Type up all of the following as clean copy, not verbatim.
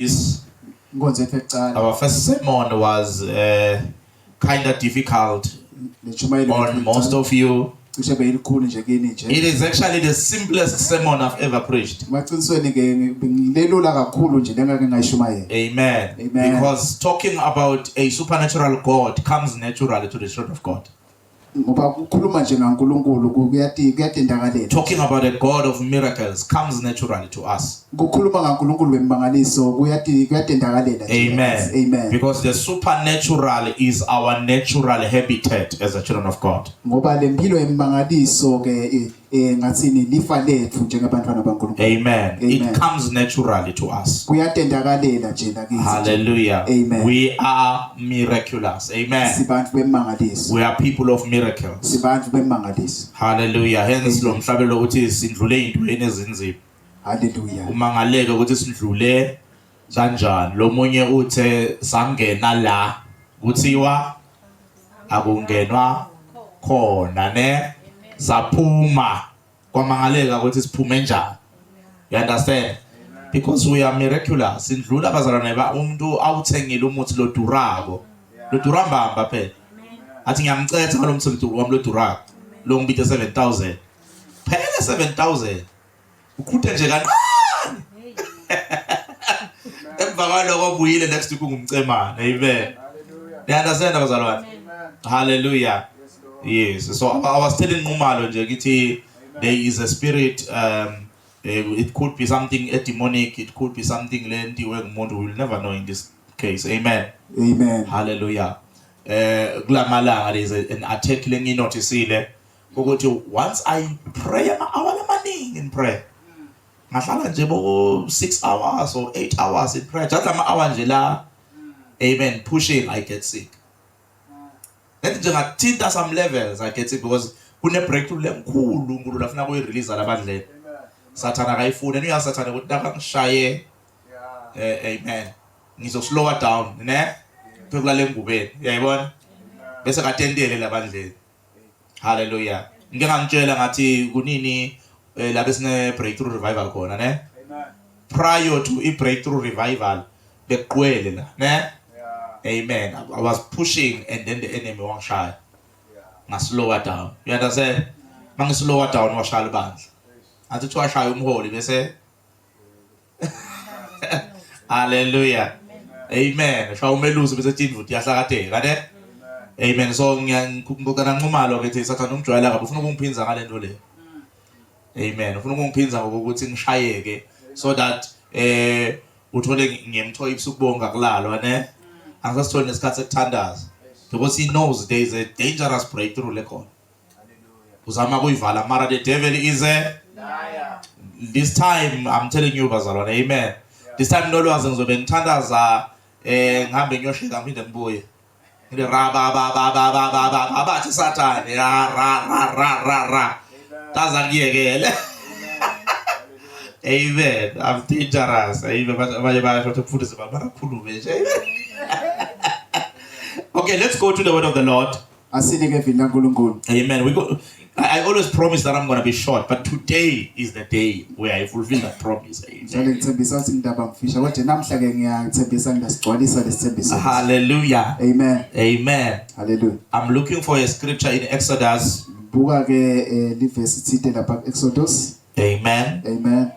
Our first sermon was kind of difficult on most of you. It is actually the simplest sermon I've ever preached. Amen. Because talking about a supernatural God comes naturally to the children of God. Talking about a God of miracles comes naturally to us. Amen. Amen. Because the supernatural is our natural habitat as a children of God. Amen. It comes naturally to us. Hallelujah. Amen. We are miraculous. Amen. We are people of miracles. Hallelujah. Hence lo mhlabelo uthi sindlule intweni ezinzima. Hallelujah. Umangaleke ukuthi sindlule kanjani. Lo munye uthe sangena la kuthiwa akungenwa khona ne saphuma kwamangaleka ukuthi siphume njani. You understand? Because we are miraculous. Sindlula abazalwane ba umuntu awuthengile umuthi lo durako. Lo durambamba phela. Athi ngiyamcetha ngalomsebenzi wami lo durako. Lo ngibithe 7,000. Phela 7,000. Ukhuthe nje kancane. Emva kwaloko obuyile next week ungumcemana. Amen. You understand abazalwane? Hallelujah. Yes. So I was telling Numalo nje kithi there is a spirit, it could be something demonic, it could be something lendi ngumuntu, we will never know in this case. Amen. Amen. Hallelujah. Kulamalanga there is an attack lenginotisile ukuthi once I pray ama-hour amaningi in prayer. Ngahlala nje bo 6 hours or 8 hours in prayer. Just ama-hour nje la. Amen. Pushing, I get sick. Then nje ngathinta some levels I get sick because kune breakthrough lenkulu uNkulunkulu afuna kuyirelease labadle. Sathana akayifuna niya sathana ukuthi nakangishaye. Amen. Ngizo slower down, ne? Phekula lengubeni. Uyayibona? Bese katendele labadle. Hallelujah. Ngike ngangitshela ngathi kunini la besine breakthrough revival khona, ne? Prior to a breakthrough revival beqwele la, ne? Amen. I was pushing and then the enemy won't shy. Slower down. You understand? Mang slower down wa shaya bandla. Athi thiwa shaya umholi bese. Hallelujah. Amen. Shaya umelusi bese tindvuti yahlakateka, ne? Amen. So ngiyangikukana nqumalo ke sathana umjwayela kabe ufuna ukungiphinza ngale nto le. Amen. Ufuna ukungiphinza ngokuthi ngishayeke so that uthole ngiyemthola ibusukubonga kulalwa, ne? Angasithole nesikhathi sekuthandaza. Because he knows there is a dangerous breakthrough lekhona. Uzama kuyivala mara the devil is a liar. This time I'm telling you bazalwane, amen. This time nolwazi ngizobe ngithandaza ngihambe ngiyosheka ngiphinde ngibuye. Ngile ra ba ba ba ba ba ba ba abathi sathane ra. Taza ngiyekele. Amen. I'm dangerous. Amen. Baye basho ukufundisa barakhulume nje. Okay, let's go to the word of the Lord. Amen. I always promise that I'm going to be short, but today is the day where I fulfill that promise. Hallelujah. Amen. Amen. Hallelujah. I'm looking for a scripture in Exodus. Amen. Amen.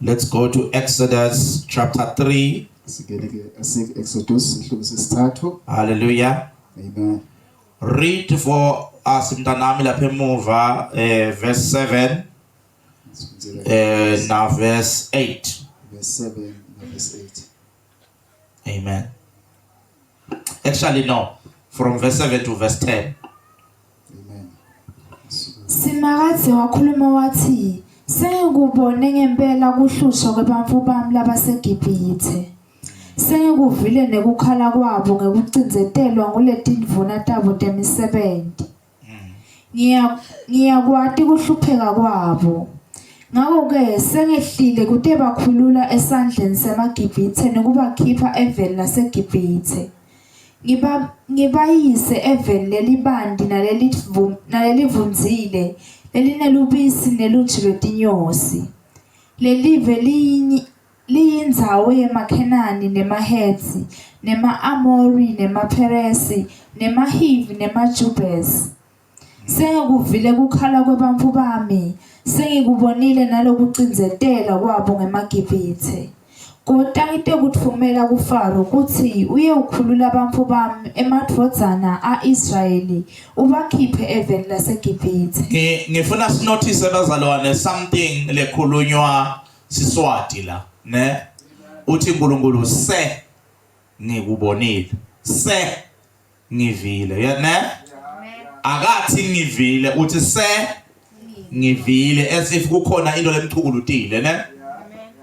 Let's go to Exodus chapter 3. Hallelujah. Amen. Read for us mtanami lapha emuva verse 7 now verse 8. Verse 7 now verse 8. Amen. Actually no, from verse 7 to verse 10. Amen. Simakadze wakhuluma wathi sengikubone ngempela kuhlushwa kwebantfu bami labaseGibhithe. Sengikuvile nekukhala kwabo ngekucinzetelwa nguletindvuna tabo temisebenzi. Ngiyakwati kuhlupheka kwabo. Ngakho-ke sengehlile kute bakhulula esandleni semaGibhithe nekubakhipha eveni laseGibhithe. Ngibayise eveni lelibandi nalelivunzile, lelinelubisi neluju lwetinyosi. lelive liyindzawo yemakhenani nemaHethi nema-Amori nemaPheresi nemaHivi nemaJubesi. Sengikuvile kukhala kwebantfu bami, sengikubonile nalokucindzetela kwabo ngemaGibhithe. Kodwa ngite kutfumela kuFaro kutsi uye ukhulula bantfu bami emadvodzana a-Israyeli ubakhiphe eveni laseGibhithe. Ngifuna sinotice bazalwane something lekhulunywa Siswati la, ne? Uthi uNkulunkulu se ngikubonile, se ngivile, ne? Akathi ngivile, uthi se ngivile, as if kukhona into lemchukulutile, ne?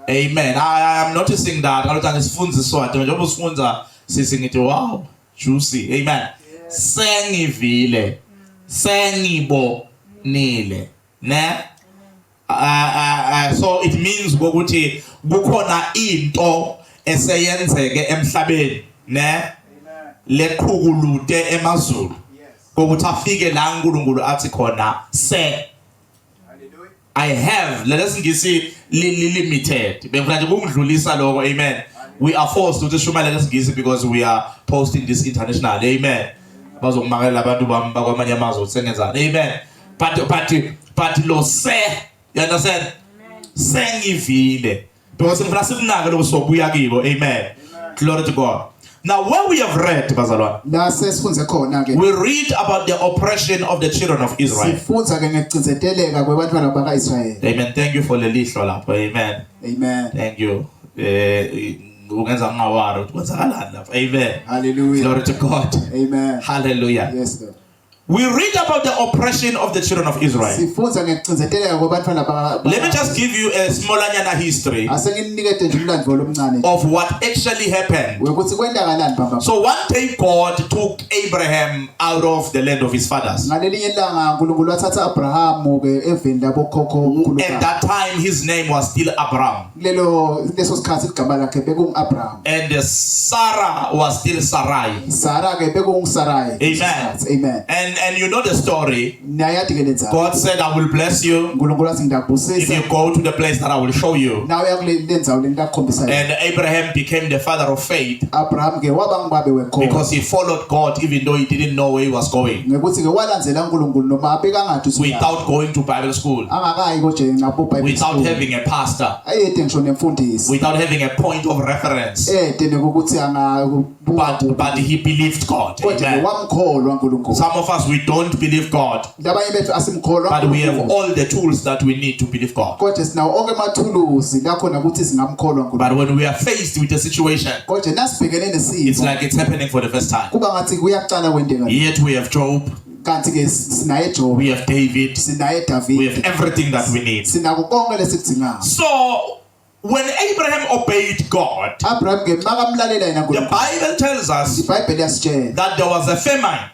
Amen. I am noticing that. Ngalokho ngisifundisa Iswati, njengoba usifunza sisi ngithi wow, juicy. Amen. Sengivile, sengibonile, ne? So it means ukuthi kukhona into eseyenzeke emhlabeni, ne? Leqhukulute emazulu. Ukuthi afike la uNkulunkulu athi khona se I have, let us ngisi limited. Bengifuna nje ukudlulisa lokho, amen. We are forced to shuma let us ngisi because we are posting this international, amen. Bazokumakela abantu bami bakwamanye amazwe usengenzana, amen. But lo se, you understand? Sengivile. Because ngifuna sikunake lokho sobuya kibo, amen. Glory to God. Now where we have read, bazalwane, we read about the oppression of the children of Israel. Amen. Thank you for the lihlo lapho. Amen. Amen. Thank you. Amen. Hallelujah. Glory to God. Amen. Hallelujah. Yes, Lord. We read about the oppression of the children of Israel. Let me just give you a small history of what actually happened. So one day God took Abraham out of the land of his fathers. At that time his name was still Abram. And Sarah was still Sarai. Amen. Amen. And you know the story. God said, I will bless you if you go to the place that I will show you. And Abraham became the father of faith because he followed God even though he didn't know where he was going. Without going to Bible school, without having a pastor, without having a point of reference. But he believed God. Amen. Some of us, we don't believe God, but we have all the tools that we need to believe God. But when we are faced with a situation, it's like it's happening for the first time. Yet we have Job, we have David, we have everything that we need. So when Abraham obeyed God, the Bible tells us that there was a famine.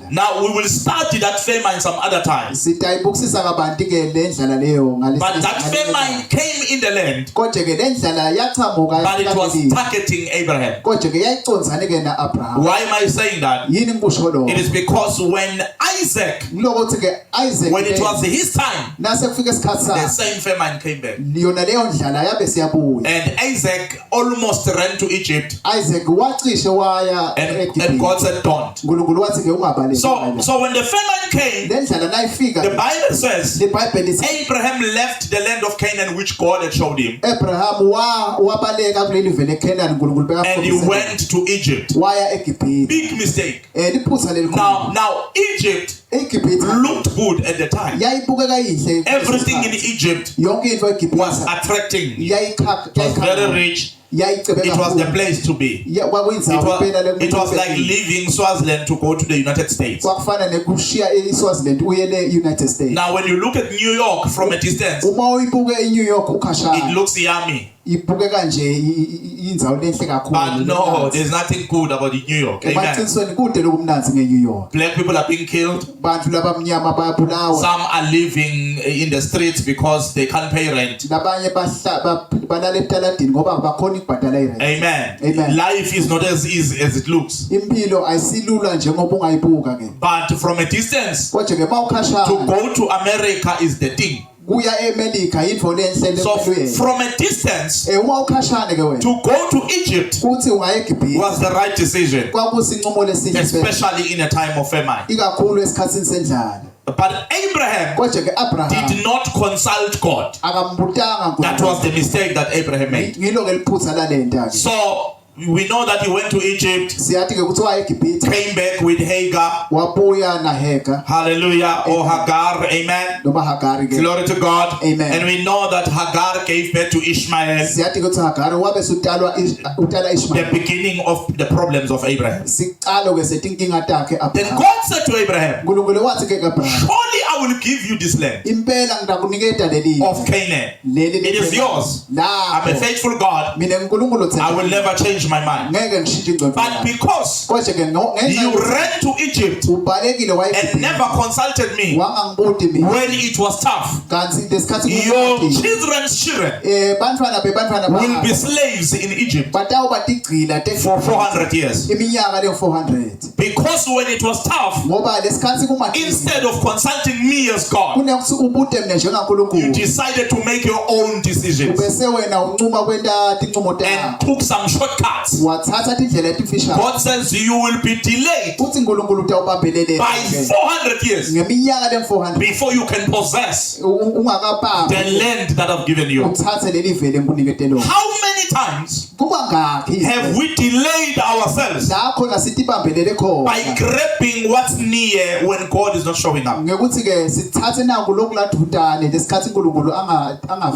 Now we will study that famine some other time. But that famine came in the land, but it was targeting Abraham. Why am I saying that? It is because when Isaac, when it was his time, the same famine came back. And Isaac almost ran to Egypt. And God said, don't. So when the famine came, the Bible says Abraham left the land of Canaan which God had showed him. And he went to Egypt. Big mistake. Now Egypt looked good at the time. Everything in Egypt was attracting. It was very rich. It was the place to be. It was like leaving Swaziland to go to the United States. Now when you look at New York from a distance, it looks yummy. But no, there's nothing good about New York. Amen. Black people are being killed. Some are living in the streets because they can't pay rent. Amen. Life is not as easy as it looks. But from a distance, to go to America is the thing. kuya eMelika yinto lenhle So empilweni. from a distance Uma ukhashane ke wena to go to Egypt kuthi ungaya eGibhithe was the right decision, kwakusinqumo lesihle especially in a time of famine. ikakhulu esikhathini sendlala. But Abraham Konje ke Abraham did not consult God. akambutanga That was the mistake that Abraham made. ngilo ke liphutha lalenta ke. So we know that he went to Egypt, Siyathi ke kuthi waya eGibhithe came back with Hagar, wabuya na Hega hallelujah, or Hagar, amen. noma Hagari ke. Glory to God. Amen. And we know that Hagar gave birth to Ishmael, Siyathi ukuthi Hagari wabe sutalwa utala the Ishmael. beginning of the problems of Abraham. Siqalo ke setinkinga takhe Then Abraham. God said to Abraham, uNkulunkulu wathi ke Abraham surely I will give you this land impela ngidakunikeza leli of Canaan. leli It is yours. I'm a faithful God. mina uNkulunkulu I will never change my mind. ngeke ngishintshe ingqondo But yami. because Konje ke you ran to Egypt ubalekile waya and never consulted me wangangibuti mina when it was tough, kanti lesikhathi your kuqala children's children bantwana will be slaves in Egypt batawu batigcila for 400 years. iminyaka le 400 Because when it was tough, ngoba lesikhathi kuma instead of consulting me as God, kunokuthi ubute mina you njengaNkulunkulu decided to make your own decisions bese wena uncuma kwenta tinqumo and takho took some shortcuts. wathatha indlela etifisha God says you will be delayed uthi uNkulunkulu utawubambelele by 400 years ngeminyaka le 400 before you can possess ungakapanga the land that I've given you. uthathe leli vele enkuniketelo How many times kuba ngakhi have we delayed ourselves lakho nasitibambelele khona by grabbing what's near when God is not showing up? ngekuthi ke sithathe naku lokuladudane lesikhathi uNkulunkulu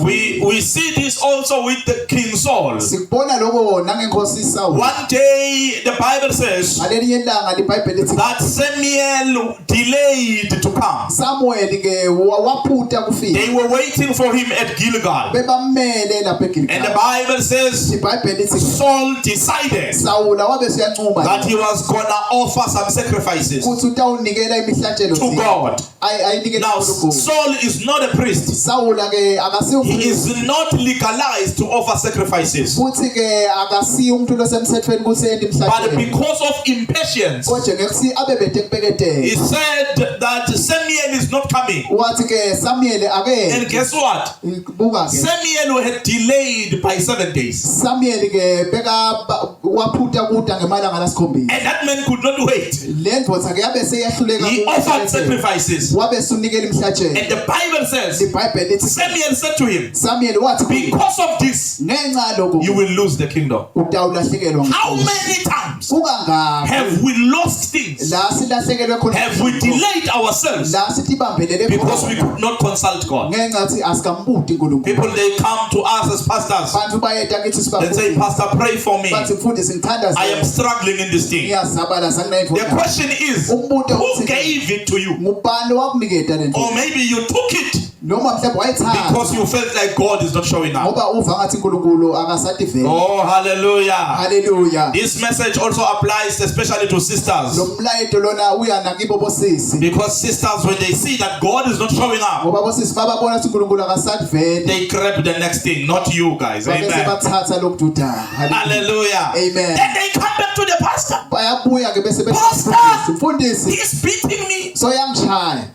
We see this also with the King Saul. sikubona lokho nangenkosi Saul One day the Bible says ngalelinye ilanga liBhayibheli lithi that Samuel delayed to come. Samuel ke waphuta kufika They were waiting for him at Gilgal. bebamele lapha And the eGilgal Bible says iBhayibheli lithi Saul decided Saul wabe siyancuma that he was gonna offer some sacrifices ukuthi utawunikela imihlatshelo to God. ayinikela Now uNkulunkulu Saul is not a priest. Saul ke akasiyo He is not legalized to offer sacrifices. futhi ke akasiyo umuntu losemthethweni ukuthi ende But imhlatshelo because of impatience, konje ngekusi abe bede he kubeketela said that Samuel is not coming. wathi ke Samuel And ake guess what? buka ke Samuel had delayed by 7 days. Samuel ke beka waphuta kuda ngemalanga lasikhombisa And that man could not wait. lendvodza ke yabe seyahluleka He offered sacrifices. wabe sunikela imhlatshelo And the Bible says, iBhayibheli lithi Samuel said to him, Samuel wathi because of this, ngenxa lokho you will lose the kingdom. utawulahlekelwa How many times kungangaki have we lost things? la silahlekelwe khona Have we delayed ourselves la sitibambelele because we could not consult God? ngenxa yathi asikambuti uNkulunkulu People, they come to us as pastors bantu bayeta kithi and say, sibafundisi Pastor, pray for me. bathi mfundisi ngithanda I am struggling in this thing. ngiyazabala The sanginayimfundo question is, who gave it to you? ngubani wakuniketa lento Or maybe you took it noma mhlawumbe wayithanda because you felt like God is not showing up. ngoba uva ngathi uNkulunkulu akasati vele Oh, hallelujah. haleluya This message also applies especially to sisters. lo mlayeto lona uya nakibo bosisi Because sisters, when they see that God is not showing up, ngoba bosisi bababona ukuthi uNkulunkulu akasati vele they grab the next thing, not you guys. bese Amen. bathatha lokududana Hallelujah. Amen. Then they come back to the pastor. bayabuya ke bese Pastor! mfundisi He's beating me. so yangishaya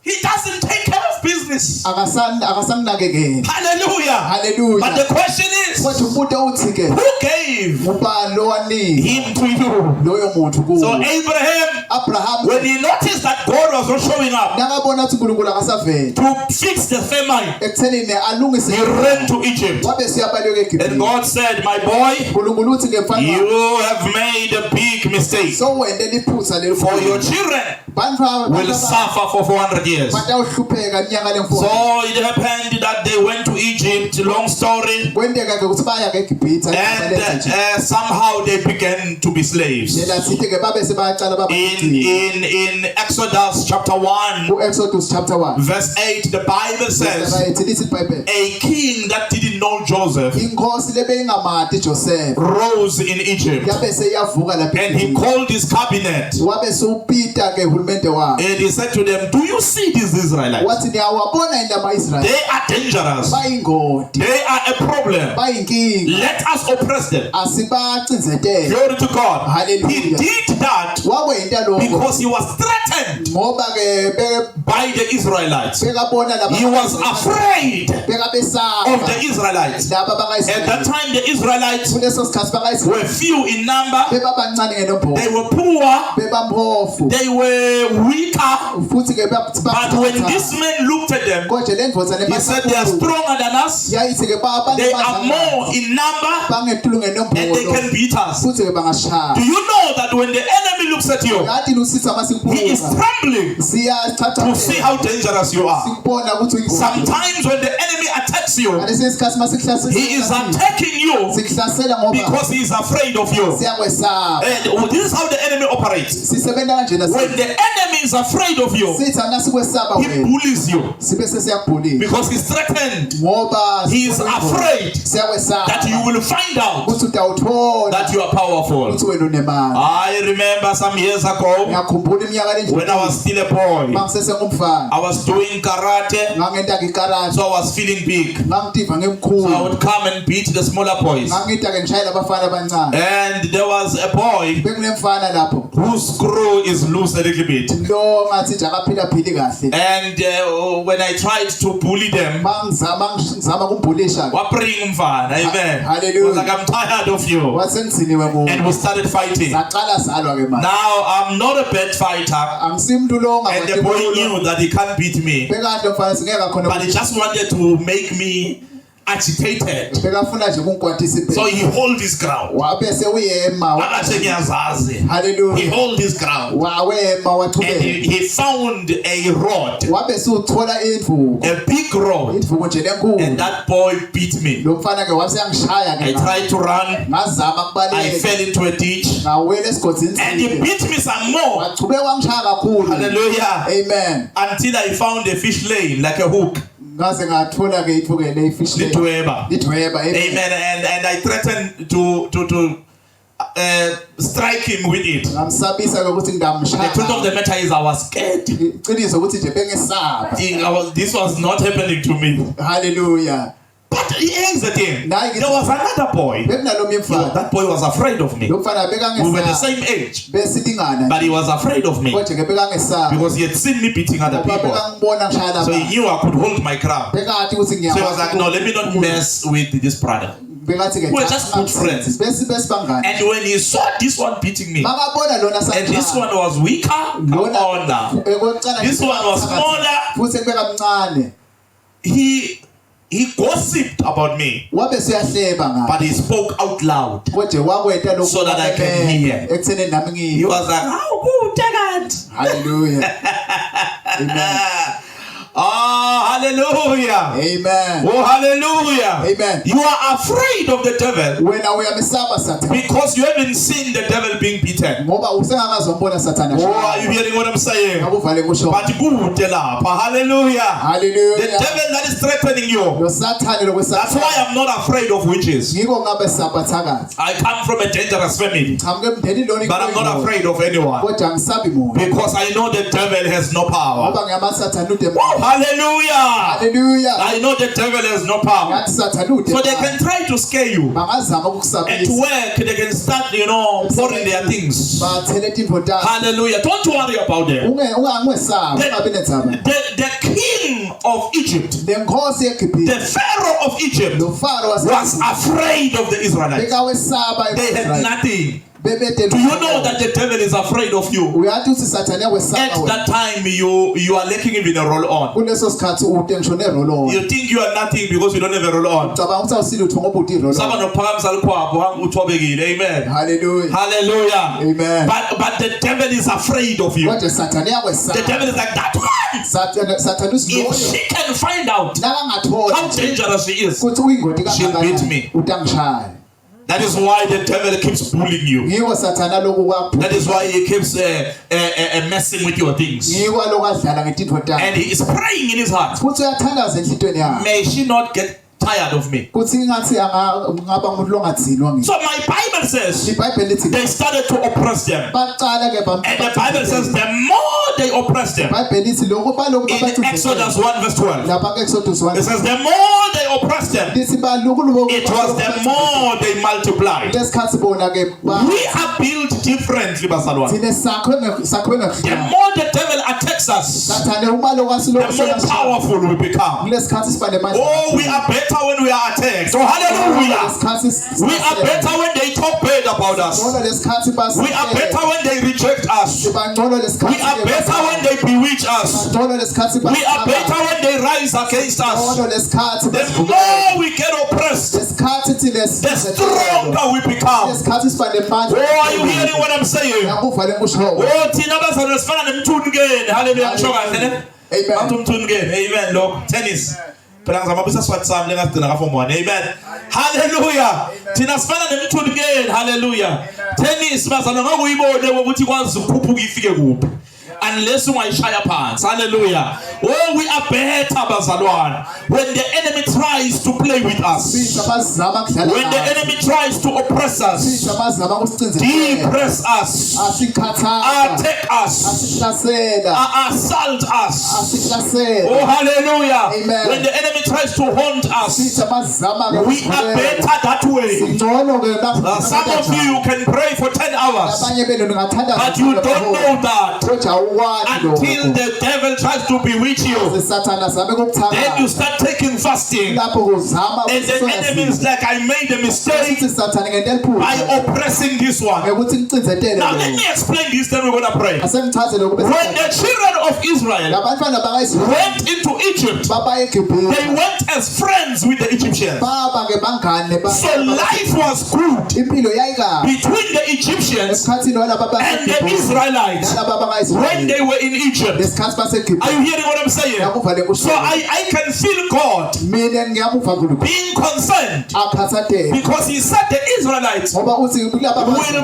He doesn't take care of business. akasanginakekela Hallelujah. haleluya But the question is, kwathi umuntu uthi ke who gave ngubani lo wanika him to you? loyo muntu kuwo So Abraham, Abraham when he noticed that God was not showing up nakabona ukuthi uNkulunkulu akasaveli to fix the famine, ekuthenini alungise he ran to Egypt. wabe siyabaleka And eGibhithe God said, my boy, uNkulunkulu uthi ke mfana you have made a big mistake. so wende liphutha leli For your children bantu will suffer for 400 years. batawuhlupheka iminyaka lemfundo So it happened that they went to Egypt, long story, kwendeka ke ukuthi baya ke eGibhithe and somehow they began to be slaves. lela sithi ke babe sebayaqala baba In Exodus chapter 1, ku Exodus chapter 1 verse 8, the Bible says, lithi iBhayibheli a king that didn't didn't know Joseph inkosi lebeyingamati Joseph rose in Egypt, yabe seyavuka lapha and he called his cabinet wabe supita ke hulumende wakhe and he said to them, do you see these Israelites? wathi niyawabona indaba Israel They are dangerous. bayingodi They are a problem. bayinkinga Let us oppress them. asibacinzetele Glory to God. Hallelujah. He did that wakwenta lokho because he was threatened ngoba ke by the Israelites. bekabona laba He was afraid of bekabesaba the Israelites. laba At that bakaIsrael time, the Israelites kuleso sikhathi bakaIsrael were few in number. bebabancane ngenombolo They were poor. bebampofu They were weaker. futhi ke But when this man looked at them, konje lendvodza he said, they are stronger than us. yayithi ke They are more in number, bangetulu and they ngenombolo can beat us. futhi ke bangashaya Do you know that when the enemy looks at you, yathi lusitha he is masikuphuka trembling to see how dangerous you are? sikubona ukuthi Sometimes when the enemy attacks you, ngalesi sikhathi masikihlasela he is attacking you sikihlasela ngoba because he is afraid of you. siyakwesaba And this is how the enemy operates. sisebenza kanjena When the enemy is afraid of you, sithi anasikwesaba he wena bullies you sibe sesiyakubhulisa because he's threatened. ngoba He is afraid siyakwesaba that you will find out ukuthi utawuthola that you are powerful. ukuthi wena unemali I remember some years ago ngiyakhumbula iminyaka when I was still a boy, mangisesengumfana I was doing karate, ngangenta ke ikarate so I was feeling big. ngangitiva So I ngemkhulu would come and beat the smaller boys. ngangita ke ngishayela abafana abancane And there was a boy bekunemfana lapho whose screw is loose a little bit. lo ngathi nje akaphila kahle And when I tried to bully them, ngizama kumbhulisha wapring umfana, amen. Hallelujah. I was like, I'm tired of you. wasengiziniwe nguwe And we started fighting. saqala salwa ke manje Now I'm not a bad fighter, angisimntu lo and the boy knew that he can't beat me, bekade mfana singeka khona but he just wanted to make me agitated. bekafuna nje ukungikwatisa So ibhe he hold his ground. wabe sewuyema Akathi ngiyazazi. He hallelujah hold his ground. wawema And wachubeka he found a rod, wabe suthola indvuku a big rod, indvuku nje and lenkulu that boy beat me. lo mfana ke waseyangishaya I ke tried to run. ngazama I kubaleka fell into a ditch, ngawela esigodini and he beat me some more. wachubeka wangishaya kakhulu Hallelujah. amen Until I found a fish lane, like a hook. ngaze ngathola ke ithuke le fish lane Litweba. lidweba Amen. And I threatened to strike him with it. ngamsabisa ke ukuthi The truth of the ngidamshaya matter is, I was scared. iqiniso ukuthi nje bengesaba This was not happening to me. hallelujah But here's the thing. There was another boy. bekunalomnye mfana That boy was afraid of me. lo mfana We were the bekangesaba same age, besilingana but he was afraid of me konje ke bekangesaba because he had seen me beating other ngoba people. bekangibona ngishaya So he lapha knew I could hold my ground. bekathi ukuthi So he was like, no, let me not mess with this brother. bekathi ke We're just good friends. besibangana And when he saw this one beating me, makabona lona and this one was weaker, come on now. This one was smaller. futhi kubeka mncane He gossiped about me, wabe siyahleba ngayo but he spoke out loud. konje wakweta lokho So that I can hear. ekutheni nami He ngiyo was like, how good, Dad? hallelujah amen Oh, hallelujah. amen Oh, hallelujah. Amen. You are afraid of the devil wena uyamesaba sathana because you haven't seen the devil being beaten. ngoba usengakazombona sathana Oh, are you hearing what I'm saying? ngakuvale kusho But good lapha. Hallelujah. The hallelujah devil that is threatening you. lo sathane That's why lokwesaba I'm not afraid of witches. ngiko ngabe sabathakathi I come from a dangerous family, chamuke emndeni lona but I'm not afraid of anyone kodwa ngisabi muntu because I know the devil has no power. ngoba ngiyamasathana ude Oh, hallelujah. hallelujah I know the devil has no power. ngathi sathana ude So they can try to scare you. bangazama At ukukusabisa work, they can start, pouring their things. bathele timbo tabo Hallelujah. Don't worry about them. ungangesaba ungabi nethaba The king of Egypt, lenkosi the eGibhithe Pharaoh of Egypt, lo Faro was afraid of the Israelites. bekawesaba They had nothing. bebede Do you know that the devil is afraid of you? uyathi uthi sathane At yakwesaba wena that time, you are lacking even a roll on. kuleso sikhathi ude ngishone rolo You think you are nothing because you don't have a roll on. cabanga ukuthi awusilutho ngoba ude rolo Saba nophakamisa likhwapho hanga uthobekile. Amen. hallelujah Hallelujah. Amen. But the devil is afraid of you. kodwa sathane The yakwesaba devil is like that one. sathane If usiloyo she can find out nakangathola how dangerous she is, ukuthi uyingodi She'll beat me. utangishaya that is why the devil keeps bullying you. ngiko sathana lokhu That is why he keeps messing with your things. ngiko lokhu adlala ngetintfo And takhe he is praying in his heart, futhi uyathandaza enhlitweni yakhe may she not get tired of me. kuthi ngathi ngaba umuntu longadzinwa ngini. So my Bible says iBhayibheli lithi they started to oppress them. baqala ke And the Bible says the more they oppress them. iBhayibheli lithi lokho balokhu In Exodus 1 verse 12. lapha ku-Exodus 1 It says the more they oppress them, lithi balokhu it was the more they multiplied. lesikhathi bona ke We are built differently, bazalwane. thine sakhiwe The more the devil attacks us, sathane uma lokho the more powerful we become. kulesikhathi siba nemandla. Oh, we are better when we are attacked. So hallelujah. We are better when they talk bad about us. We are better when they reject us. We are better when they bewitch us. We are better when they rise against us. The more we get oppressed, the stronger we become. Oh, are you hearing what I'm saying? Oh, thina bazalwane sifana nemthunukeni. Hallelujah. Ngisho kahle ne? Bathi umthunukeni. Amen. Lo tennis. Phela ngizamabisa swat sami lengasigcina ka form 1. Amen. Hallelujah. Thina sifana nemthunukeni. Hallelujah. Tennis bazalwane ngokuyibone ukuthi kwazi ukukhuphuka ifike kuphi. Unless ungayishaya phansi. Hallelujah. Oh, we are better, bazalwane. When the enemy tries to play with us, when the enemy tries to oppress us, depress us, attack us, assault us. Oh, hallelujah. Amen. When the enemy tries to haunt us, we are better that way. Some of you can pray for 10 hours, but you don't know that. Until the devil tries to bewitch you, then you start taking fasting, and the enemy is like, I made a mistake by oppressing this one. Now let me explain this, then we're going to pray. When the children of Israel went into Egypt, they went as friends with the Egyptians. So life was good between the Egyptians and the Israelites when they were in Egypt. Are you hearing what I'm saying? So I can feel God being concerned, because he said the Israelites will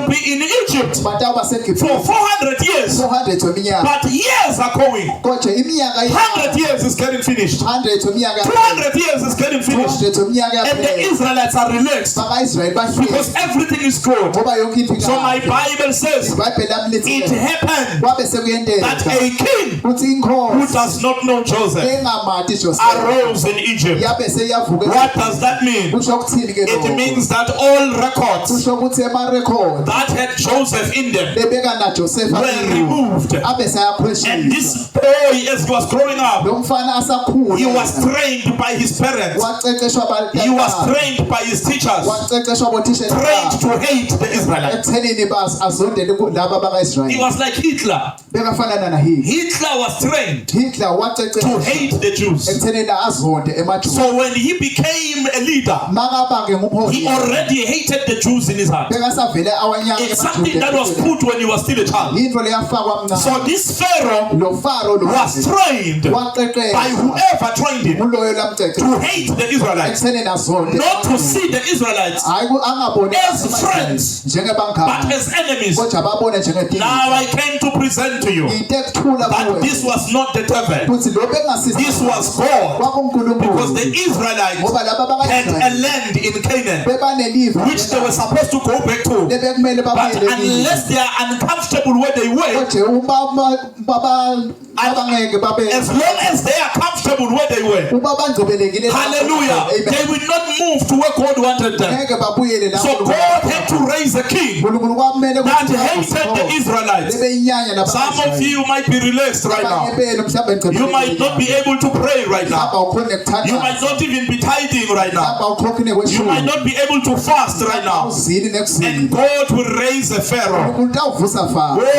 be in Egypt for 400 years, but years are going. 100 years is getting finished, 200 years is getting finished, and the Israelites are relaxed because everything is good. So my Bible says it happened that a king who does not know Joseph arose in Egypt. What does that mean? It means that all records that had Joseph in them were removed. And this boy, as he was growing up, he was trained by his parents, he was trained by his teachers, trained to hate the Israelites. He was like Hitler. Hitler was trained to hate the Jews. So when he became a leader, he already hated the Jews in his heart. It's something that was put when he was still a child. So this Pharaoh was trained by whoever trained him to hate the Israelites, not to see the Israelites as friends, but as enemies. Now I came to present to you that this was not the devil, this was God, because the Israelites had a land in Canaan which they were supposed to go back to, but unless they are uncomfortable where they were, as long as they are comfortable where they were, hallelujah, they will not move to where God wanted them. So God had to raise a king that hated the Israelites. Some of you might be relaxed right now. You might not be able to pray right now. You might not even be tithing right now. You might not be able to fast right now. And God will raise a Pharaoh. Oh,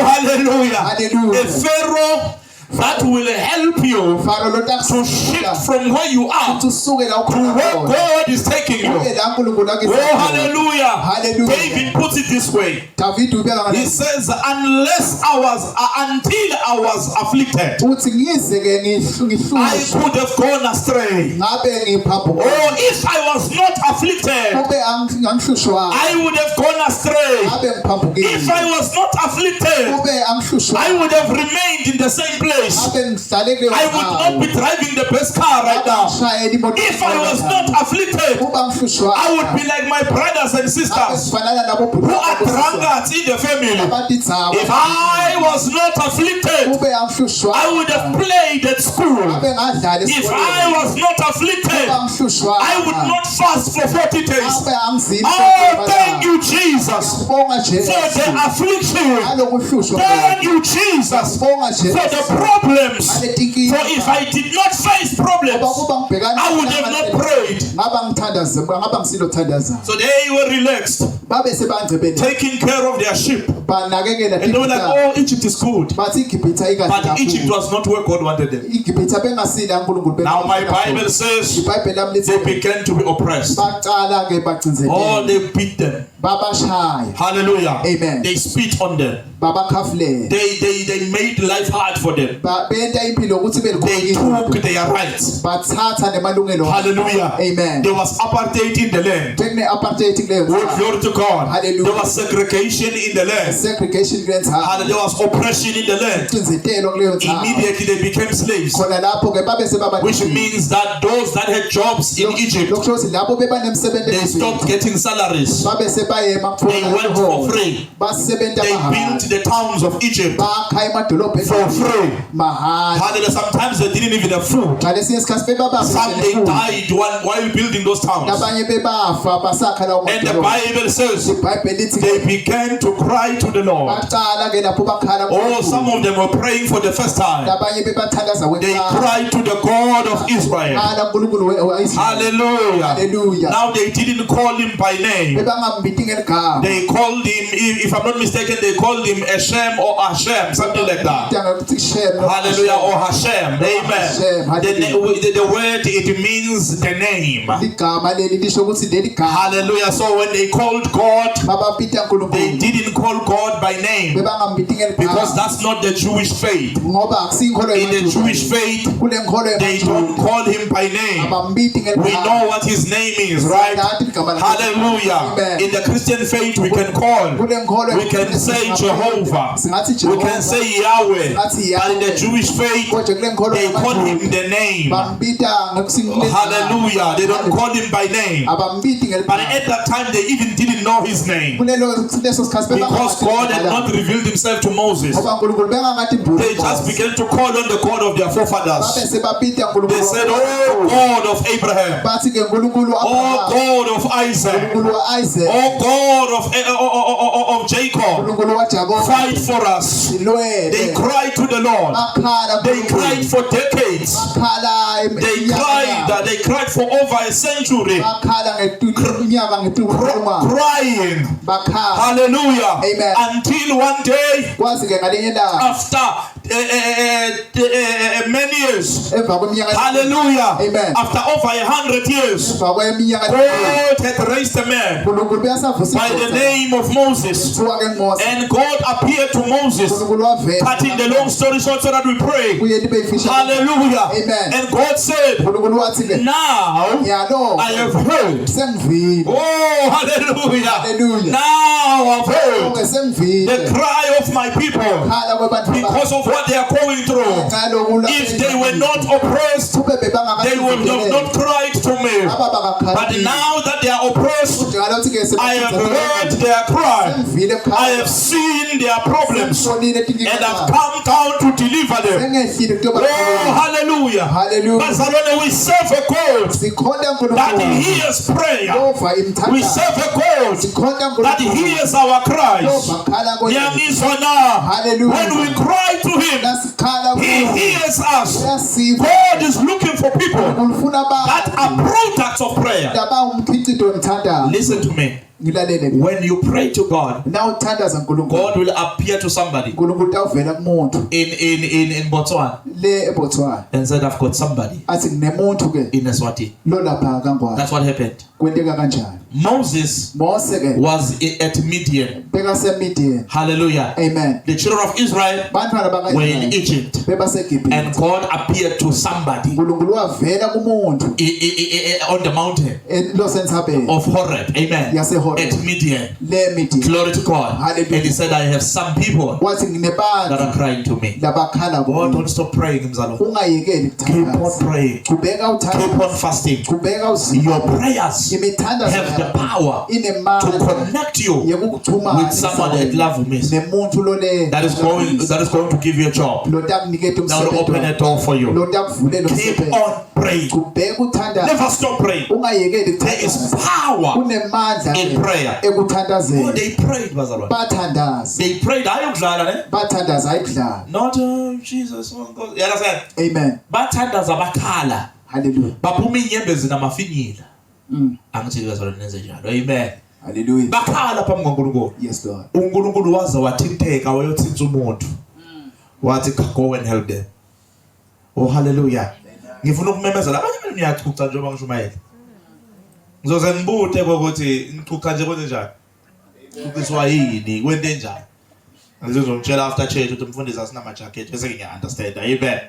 hallelujah. A Pharaoh that will help you to shift from where you are to where God is taking you. Oh, hallelujah. David puts it this way. He says, until I was afflicted, I could have gone astray. Oh, if I was not afflicted, I would have gone astray. If I was not afflicted, I would have remained in the same place. I would not be driving the best car right now. If I was not afflicted, I would be like my brothers and sisters who are drunkards in the family. If I was not afflicted, I would have played at school. If I was not afflicted, I would not fast for 40 days. Oh, thank you, Jesus, for the affliction. Thank you, Jesus, for the problems. For if I did not face problems, I would have not prayed. So they were relaxed, taking care of their sheep. And they were like, oh, Egypt is good. But Egypt was not where God wanted them. Now my Bible says they began to be oppressed. Oh, they beat them. Hallelujah. Amen. They spit on them. They made life hard for them. They took their rights. Hallelujah. Amen. There was apartheid in the land. Glory to God. Hallelujah. There was segregation in the land. Hallelujah. There was oppression in the land. Immediately they became slaves. Which means that those that had jobs in Egypt, they stopped getting salaries. They went for free. They built the towns of Egypt for free. Hallelujah. Sometimes they didn't even have food. Some they died while building those towns. And the Bible says they began to cry to the Lord. Oh, some of them were praying for the first time. They cried to the God of Israel. Hallelujah. Now they didn't call him by name. They called him, if I'm not mistaken, they called him Hashem or Hashem, something like that. Hallelujah, or Hashem. Amen. The word, it means the name. Hallelujah. So when they called God, they didn't call God by name, because that's not the Jewish faith. In the Jewish faith, they don't call him by name. We know what his name is, right? Hallelujah. In the Christian faith, we can call. We can say Jehovah. We can say Yahweh. But in the Jewish faith, they call him the name. Hallelujah. They don't call him by name. But at that time, they even didn't know his name, because God had not revealed himself to Moses. They just began to call on the God of their forefathers. They said, oh God of Abraham, oh God of Isaac, oh God of Jacob, fight for us. They cried to the Lord. They cried for decades. They cried for over a century, crying. Hallelujah. Amen. Until one day, after many years, hallelujah, amen, after over 100 years, God had raised a man by the name of Moses, and God appeared to Moses. Cutting the long story short so that we pray, hallelujah, amen, and God said, now I have heard. Oh, hallelujah. Now I've heard the cry of my people because of what they are going through. If they were not oppressed, they would have not cried to me. But now that they are oppressed, I have heard their cry. I have seen their problems, and I've come down to deliver them. Oh, hallelujah. But we serve a God that hears prayer. We serve a God that hears our cries. When we cry to him, he hears us. God is looking for people that are products of prayer. Listen to me. ngilalele when you pray to God, na uthandaza uNkulunkulu God will appear to somebody uNkulunkulu utavela kumuntu in Botswana le eBotswana and said, I've got somebody athi kunemuntu ke in Eswatini. lo lapha kangwa That's what happened. kwenteka kanjani Moses Mose ke was at Midian. beka se-Midian Hallelujah. amen The children of Israel bantwana were in baka Egypt, bebasegibhithe and God appeared to somebody uNkulunkulu wavela kumuntu on the mountain lo senthabeni of Horeb. Amen. Yase Horeb. At Midian. le Midian Glory to God. Hallelujah. And he said, I have some people wathi that nginebantu are crying to me. labakhala God, kuwe don't stop praying, mzalo. ungayekeli Keep on ukuthandaza praying. kubeka Keep on uthandaza fasting. kubeka Your uzima prayers imithandazo have the power to inemandla connect you yokukuxhumana with someone that love you. nemuntu lo le That is going to give you a job. lo takuniketa That will open a door for you. lo takuvulela Keep umsebenzi on praying. kubeka uthandaza Never stop praying. ungayekeli There is ukuthandaza power kunemandla in prayer. Oh, ekuthandazeni they prayed, bazalwane. bathandaza They prayed. Ayokudlala ne? bathandaza ayidlala Not Jesus. Oh God. You understand? amen Bathandaza bakhala. hallelujah Baphuma inyembezi namafinyila. Angithi bazalwane nenze njalo. Amen. hallelujah Bakhala phambi kwaNkulunkulu. yes lord uNkulunkulu waze wathinteka wayothinta umuntu. Wathi go and help them. Oh hallelujah. Ngifuna ukumemezela abanye abantu niyachucha njengoba ngishumayela. Ngizoze ngibuthe ukuthi ngichucha nje kwenze njani. Ukuswa yini kwente njani. Ngizozongitshela after church ukuthi umfundisi asinama jacket bese ngiya understand. Amen.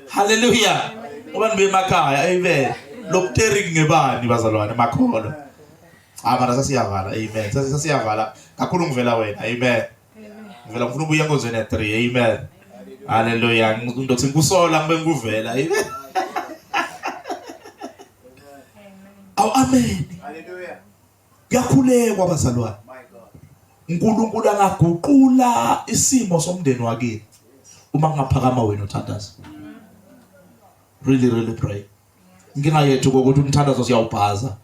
Hallelujah. Abantu bemakhaya amen. Lokutering ngebani bazalwane emakholo. Mara sasiyavala. Amen. Sasiyavala. Kakhulu ngivela wena. Amen. Ngivela ngifuna ubuya ngozweni 3. Amen. Hallelujah. Ngizothi ngikusola ngibe ngivela. Amen. Aw amen. hallelujah Kuyakhulekwa bazalwane. uNkulunkulu angaguqula isimo somndeni wakini uma kungaphakama wena uthandaza. Really pray. Ngingayethu ukuthi umthandazo siyawubhaza.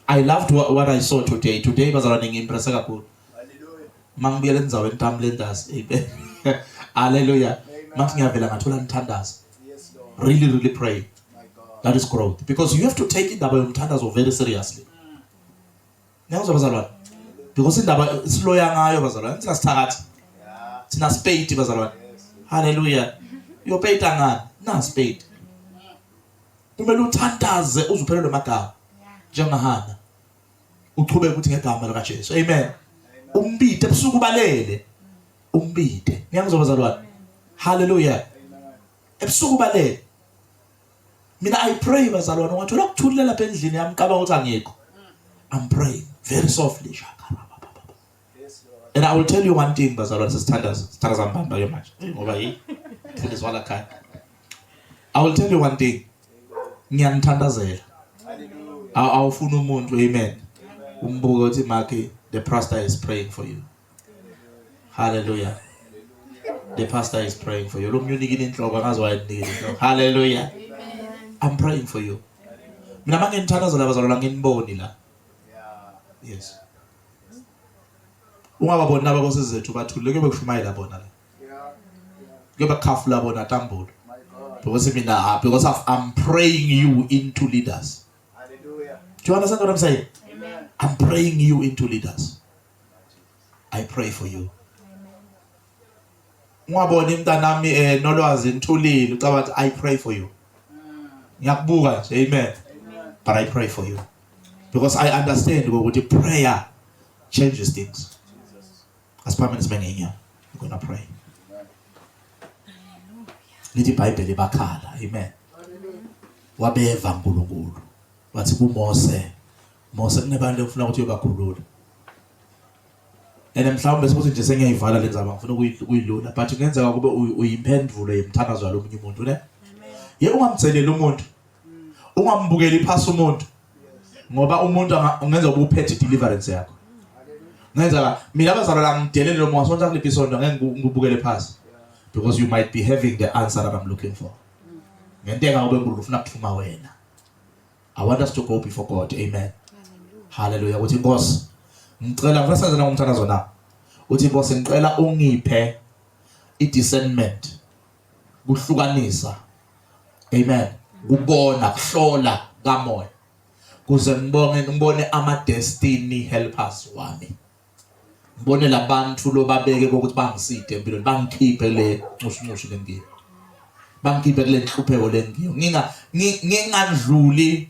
I loved what I saw today. Today bazalwane ngimpressa kakhulu. hallelujah Mangibuyela endzaweni Tamlendas. Amen. Hallelujah. Manje ngiyavela ngathola umthandazo. yes lord Really pray. my god That is growth. Because you have to take indaba yomthandazo very seriously. Niyazwa bazalwane? Because indaba siloya ngayo bazalwane. Sina sithakathi. yeah Sina spade bazalwane. Hallelujah. Uyopeyita ngani? Na spade. Kumele uthandaze uzuphelelwe amagama. Njengahana. Uchubeke ukuthi ngegama lika Jesu. Amen. Umbide ebusuku balele. Umbide. Ngiyangizwa bazalwane. Hallelujah. Ebusuku balele. Mina I pray bazalwane ngathola ukuthulela lapha endlini yami qaba ukuthi angikho. I'm praying very softly. yes lord And I will tell you one thing bazalwane sithandaza mbamba ke manje. Ngoba mfundisi wala khaya. I will tell you one thing. Ngiyangithandazela. hallelujah Awufuna umuntu. Amen. Umbuko uthi Marky, the pastor is praying for you. Hallelujah. The pastor is praying for you. Lo mnyunikile inhloko angazi wayinikile inhloko. Hallelujah. I'm praying for you. Mina manje ngithandazela bazalwane nginiboni la. yeah Yes. Ungababoni ababosi zethu bathule kube kushumayela bona la. yeah Kube khafula bona tambulo. my god Because I'm praying you into leaders. hallelujah Do you understand what I'm saying? amen I'm praying you into leaders. I pray for you. Ungaboni mntanami nolwazi nithulile ucaba ukuthi I pray for you. Ngiyakubuka nje. Amen. But I pray for you. Because I understand ukuthi prayer changes things. As permanent mengenya, you're going to pray. Lithi iBhayibheli bakhala. Amen. Wabeva uNkulunkulu. Wathi kuMose, Mose kunebantu ufuna ukuthi uyobakhulula. Mhlawumbe sibuthi nje sengiyayivala le ndzaba ngifuna ukuyilula but kungenzeka kube uyimphendulo yemthandazo yalomunye umuntu ne? Ye ungamtheleli umuntu. Ungambukeli phasi umuntu. Ngoba umuntu ungenza ubuphethe deliverance yakho. Ngenzeka mina bazalwana ngidelele lo moya sonke kuliphi isonto ngeke ngibukele phasi. Because you might be having the answer that I'm looking for. Ngentenga ube nkulu ufuna kuphuma wena. I want us to go before God. Amen. Hallelujah. Uthi Nkosi ngicela ngifasazana ngomthandazo na. Uthi Nkosi ngicela ungiphe discernment. Kuhlukanisa. Amen. Kubona, kuhlola kamoya. kuze ngibone ama destiny helpers wami. Ngibone labantu lobabeke ukuthi bangiside empilweni, bangikhiphe le nxushunxushu lengiyo. Bangikhiphe kule nhlupheko lengiyo. Ngingandluli